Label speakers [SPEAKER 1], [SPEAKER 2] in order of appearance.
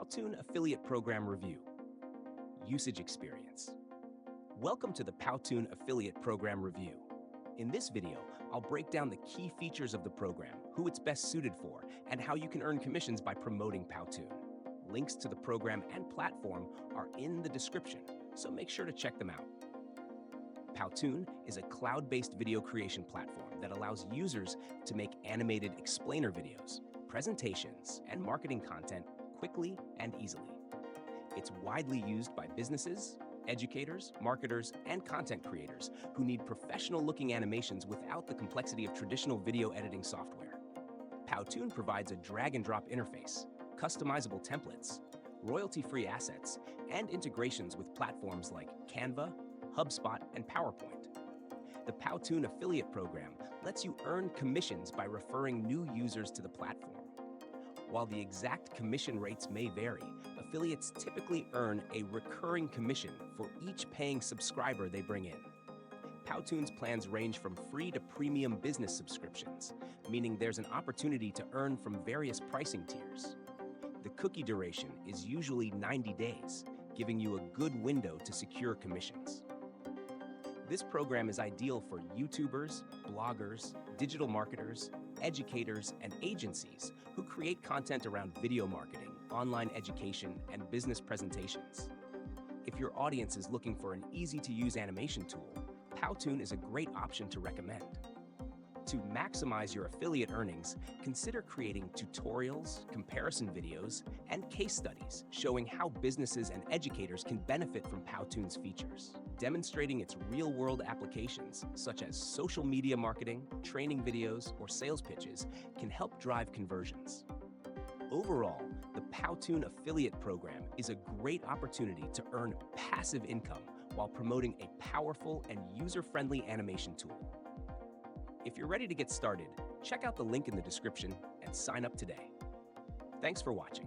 [SPEAKER 1] Powtoon Affiliate Program Review. Usage Experience. Welcome to the Powtoon Affiliate Program Review. In this video, I'll break down the key features of the program, who it's best suited for, and how you can earn commissions by promoting Powtoon. Links to the program and platform are in the description, so make sure to check them out. Powtoon is a cloud-based video creation platform that allows users to make animated explainer videos, presentations, and marketing content quickly and easily. It's widely used by businesses, educators, marketers, and content creators who need professional-looking animations without the complexity of traditional video editing software. Powtoon provides a drag-and-drop interface, customizable templates, royalty-free assets, and integrations with platforms like Canva, HubSpot, and PowerPoint. The Powtoon Affiliate Program lets you earn commissions by referring new users to the platform. While the exact commission rates may vary, affiliates typically earn a recurring commission for each paying subscriber they bring in. Powtoon's plans range from free to premium business subscriptions, meaning there's an opportunity to earn from various pricing tiers. The cookie duration is usually 90 days, giving you a good window to secure commissions. This program is ideal for YouTubers, bloggers, digital marketers, educators, and agencies who create content around video marketing, online education, and business presentations. If your audience is looking for an easy-to-use animation tool, Powtoon is a great option to recommend. To maximize your affiliate earnings, consider creating tutorials, comparison videos, and case studies showing how businesses and educators can benefit from Powtoon's features. Demonstrating its real-world applications, such as social media marketing, training videos, or sales pitches, can help drive conversions. Overall, the Powtoon Affiliate Program is a great opportunity to earn passive income while promoting a powerful and user-friendly animation tool. If you're ready to get started, check out the link in the description and sign up today. Thanks for watching.